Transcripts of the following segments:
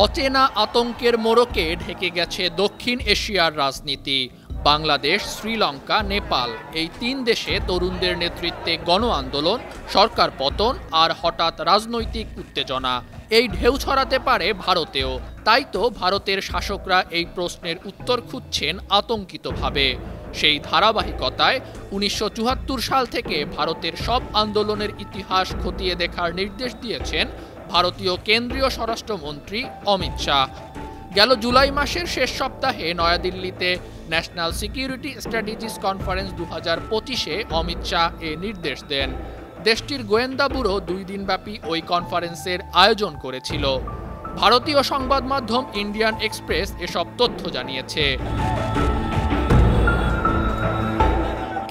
অচেনা আতঙ্কের মোড়কে ঢেকে গেছে দক্ষিণ এশিয়ার রাজনীতি। বাংলাদেশ, শ্রীলঙ্কা, নেপাল এই তিন দেশে তরুণদের নেতৃত্বে গণ আন্দোলন, সরকার পতন আর হঠাৎ রাজনৈতিক উত্তেজনা। এই ঢেউ ছড়াতে পারে ভারতেও। তাই তো ভারতের শাসকরা এই প্রশ্নের উত্তর খুঁজছেন আতঙ্কিতভাবে। সেই ধারাবাহিকতায় ১৯৭৪ সাল থেকে ভারতের সব আন্দোলনের ইতিহাস খতিয়ে দেখার নির্দেশ দিয়েছেন ভারতীয় কেন্দ্রীয় স্বরাষ্ট্রমন্ত্রী অমিত শাহ। গেল জুলাই মাসের শেষ সপ্তাহে নয়াদিল্লিতে ন্যাশনাল সিকিউরিটি স্ট্র্যাটেজিস কনফারেন্স ২০২৫-এ অমিত শাহ এ নির্দেশ দেন। দেশটির গোয়েন্দা ব্যুরো ২ দিনব্যাপী ওই কনফারেন্সের আয়োজন করেছিল। ভারতীয় সংবাদ মাধ্যম ইন্ডিয়ান এক্সপ্রেস এসব তথ্য জানিয়েছে।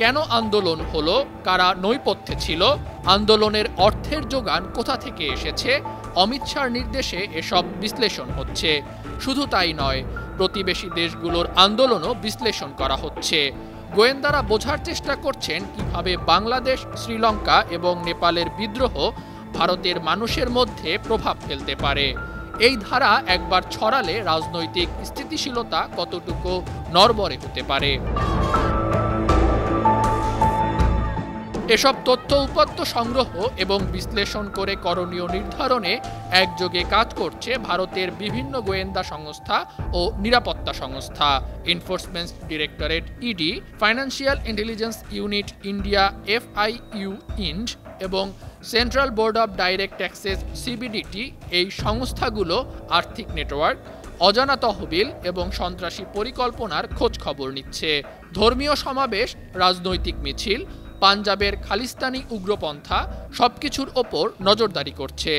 কেন আন্দোলন হলো, কারা নৈপথ্যে ছিল, আন্দোলনের অর্থের যোগান কোথা থেকে এসেছে, অমিত শাহর নির্দেশে এসব বিশ্লেষণ হচ্ছে। শুধু তাই নয়, প্রতিবেশী দেশগুলোর আন্দোলনও বিশ্লেষণ করা হচ্ছে। গোয়েন্দারা বোঝার চেষ্টা করছেন কিভাবে বাংলাদেশ, শ্রীলঙ্কা এবং নেপালের বিদ্রোহ ভারতের মানুষের মধ্যে প্রভাব ফেলতে পারে। এই ধারা একবার ছড়ালে রাজনৈতিক স্থিতিশীলতা কতটুকু নড়বড়ে হতে পারে। এসব তথ্য উপাত্ত সংগ্রহ এবং বিশ্লেষণ করে করণীয় নির্ধারণে একযোগে কাজ করছে ভারতের বিভিন্ন গোয়েন্দা সংস্থা ও নিরাপত্তা সংস্থা। Enforcement directorate ED, financial intelligence unit India FIU ইন্ড এবং central board of direct taxes CBDT এই সংস্থাগুলো আর্থিক নেটওয়ার্ক, অজানা তহবিল এবং সন্ত্রাসী পরিকল্পনার খোঁজ খবর নিচ্ছে। ধর্মীয় সমাবেশ, রাজনৈতিক মিছিল, পাঞ্জাবের খালিস্তানি উগ্রপন্থা সবকিছুর ওপর নজরদারি করছে।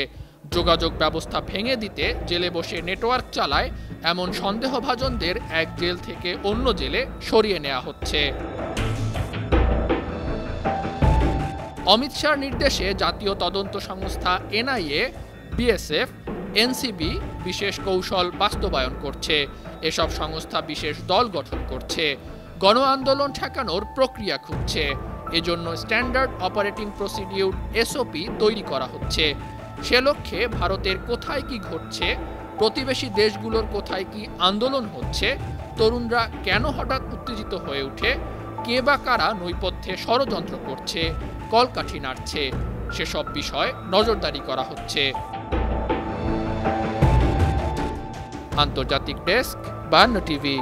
যোগাযোগ ব্যবস্থা ভেঙে দিতে জেলে বসে নেটওয়ার্ক চালায় এমন সন্দেহভাজনদের এক জেল থেকে অন্য জেলে সরিয়ে নেওয়া হচ্ছে। অমিত শাহর নির্দেশে জাতীয় তদন্ত সংস্থা NIA, BSF, NCB বিশেষ কৌশল বাস্তবায়ন করছে। এসব সংস্থা বিশেষ দল গঠন করছে, গণ আন্দোলন ঠেকানোর প্রক্রিয়া খুঁজছে। এজন্য স্ট্যান্ডার্ড অপারেটিং প্রসিডিউর SOP তৈরি করা হচ্ছে। সে লক্ষ্যে ভারতের কোথায় কি ঘটছে, প্রতিবেশী দেশগুলোর কোথায় কি আন্দোলন হচ্ছে, তরুণরা কেন হঠাৎ উত্তেজিত হয়ে ওঠে, কে বা কারা নৈপথ্যে ষড়যন্ত্র করছে, কলকাঠি নাড়ছে, সেসব বিষয় নজরদারি করা হচ্ছে। আন্তর্জাতিক ডেস্ক, 52 টিভি।